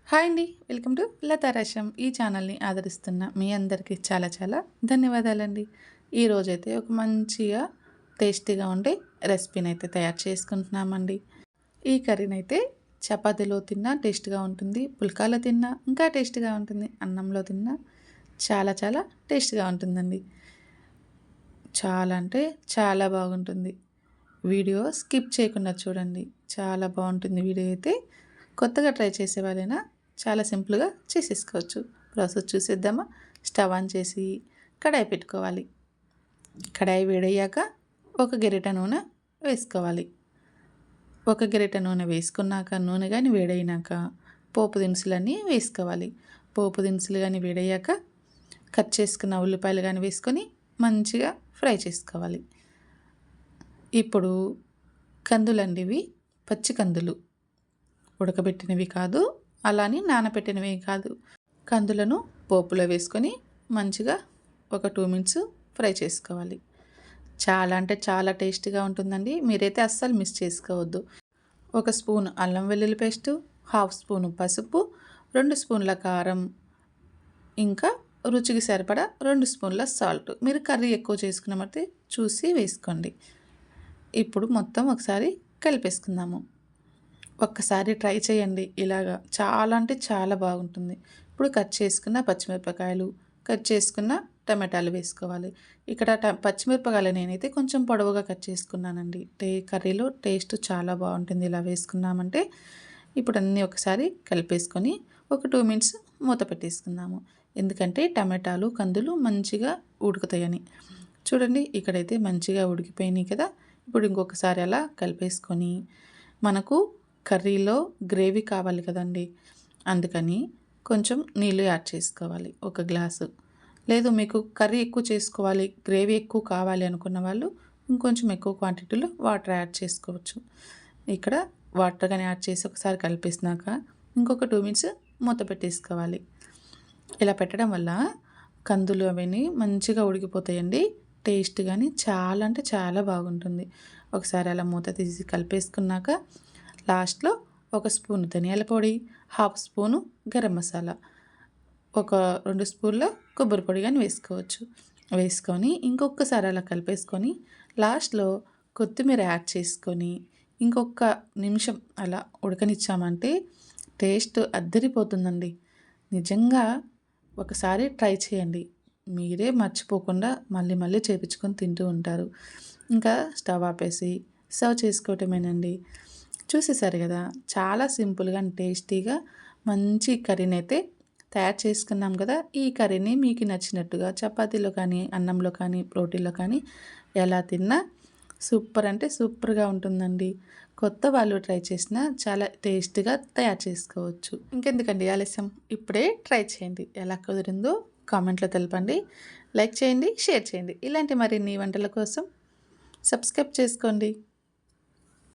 Hi అండి. Welcome to లతారసం. ఈ ఛానల్‌ని ఆదరిస్తున్న మీ అందరికీ చాలా చాలా ధన్యవాదాలండి. ఈరోజైతే ఒక మంచిగా టేస్టీగా ఉండే రెసిపీనైతే తయారు చేసుకుంటున్నామండి. ఈ కర్రీనైతే చపాతీలో తిన్నా టేస్ట్‌గా ఉంటుంది. పుల్కాలో తిన్నా ఇంకా టేస్ట్‌గా ఉంటుంది. అన్నంలో తిన్నా చాలా చాలా టేస్ట్‌గా ఉంటుందండి. చాలా అంటే చాలా బాగుంటుంది. వీడియో స్కిప్ చేయకుండా చూడండి. చాలా బాగుంటుంది వీడియో అయితే. కొత్తగా ట్రై చేసే వాళ్ళైనా చాలా సింపుల్గా చేసేసుకోవచ్చు. ప్రాసెస్ చూసేద్దామా. స్టవ్ ఆన్ చేసి కడాయి పెట్టుకోవాలి. కడాయి వేడయ్యాక ఒక గరిటె నూనె వేసుకోవాలి. ఒక గరిటె నూనె వేసుకున్నాక నూనె కానీ వేడైనాక పోపు దినుసులన్నీ వేసుకోవాలి. పోపు దినుసులు కానీ వేడయ్యాక కట్ చేసుకున్న ఉల్లిపాయలు కానీ వేసుకొని మంచిగా ఫ్రై చేసుకోవాలి. ఇప్పుడు కందులండి, ఇవి పచ్చి కందులు, ఉడకబెట్టినవి కాదు, అలానే నానబెట్టినవి కాదు. కందులను పోపులో వేసుకొని మంచిగా ఒక 2 మినిట్స్ ఫ్రై చేసుకోవాలి. చాలా అంటే చాలా టేస్టీగా ఉంటుందండి. మీరైతే అస్సలు మిస్ చేసుకోవద్దు. ఒక స్పూన్ అల్లం వెల్లుల్లి పేస్టు, హాఫ్ స్పూను పసుపు, 2 స్పూన్ల కారం, ఇంకా రుచికి సరిపడా 2 స్పూన్ల సాల్ట్. మీరు కర్రీ ఎక్కువ చేసుకున్నామంటే చూసి వేసుకోండి. ఇప్పుడు మొత్తం ఒకసారి కలిపేసుకుందాము. ఒక్కసారి ట్రై చేయండి ఇలాగా. చాలా అంటే చాలా బాగుంటుంది. ఇప్పుడు కట్ చేసుకున్న పచ్చిమిరపకాయలు, కట్ చేసుకున్న టమాటాలు వేసుకోవాలి. ఇక్కడ పచ్చిమిరపకాయలు నేనైతే కొంచెం పొడవుగా కట్ చేసుకున్నానండి. కర్రీలో టేస్ట్ చాలా బాగుంటుంది ఇలా వేసుకున్నామంటే. ఇప్పుడు అన్నీ ఒకసారి కలిపేసుకొని ఒక 2 మినిట్స్ మూత పెట్టేసుకుందాము. ఎందుకంటే టమాటాలు, కందులు మంచిగా ఉడుకుతాయని. చూడండి ఇక్కడైతే మంచిగా ఉడికిపోయినాయి కదా. ఇప్పుడు ఇంకొకసారి అలా కలిపేసుకొని మనకు కర్రీలో గ్రేవీ కావాలి కదండి, అందుకని కొంచెం నీళ్ళు యాడ్ చేసుకోవాలి. ఒక గ్లాసు. లేదు మీకు కర్రీ ఎక్కువ చేసుకోవాలి, గ్రేవీ ఎక్కువ కావాలి అనుకున్న వాళ్ళు ఇంకొంచెం ఎక్కువ క్వాంటిటీలో వాటర్ యాడ్ చేసుకోవచ్చు. ఇక్కడ వాటర్ కానీ యాడ్ చేసి ఒకసారి కలిపేసినాక ఇంకొక 2 మినిట్స్ మూత పెట్టేసుకోవాలి. ఇలా పెట్టడం వల్ల కందులు అవన్నీ మంచిగా ఉడికిపోతాయండి. టేస్ట్ కానీ చాలా అంటే చాలా బాగుంటుంది. ఒకసారి అలా మూత తీసి కలిపేసుకున్నాక లాస్ట్లో ఒక స్పూను ధనియాల పొడి, హాఫ్ స్పూను గరం మసాలా, ఒక 2 స్పూన్ల కొబ్బరి పొడి కానీ వేసుకోవచ్చు. వేసుకొని ఇంకొకసారి అలా కలిపేసుకొని లాస్ట్లో కొత్తిమీర యాడ్ చేసుకొని ఇంకొక నిమిషం అలా ఉడకనిచ్చామంటే టేస్ట్ అద్దరిపోతుందండి. నిజంగా ఒకసారి ట్రై చేయండి. మీరే మర్చిపోకుండా మళ్ళీ మళ్ళీ చేపించుకొని తింటూ ఉంటారు. ఇంకా స్టవ్ ఆపేసి సర్వ్ చేసుకోవటమేనండి. చూసేసారు కదా, చాలా సింపుల్గా అండ్ టేస్టీగా మంచి కర్రీని అయితే తయారు చేసుకున్నాం కదా. ఈ కర్రీని మీకు నచ్చినట్టుగా చపాతీలో కానీ, అన్నంలో కానీ, రోటీలో కానీ ఎలా తిన్నా సూపర్ అంటే సూపర్గా ఉంటుందండి. కొత్త వాళ్ళు ట్రై చేసినా చాలా టేస్టీగా తయారు చేసుకోవచ్చు. ఇంకెందుకండి ఆలస్యం, ఇప్పుడే ట్రై చేయండి. ఎలా కుదిరిందో కామెంట్లో తెలపండి. లైక్ చేయండి, షేర్ చేయండి. ఇలాంటి మరిన్ని వంటల కోసం సబ్స్క్రైబ్ చేసుకోండి.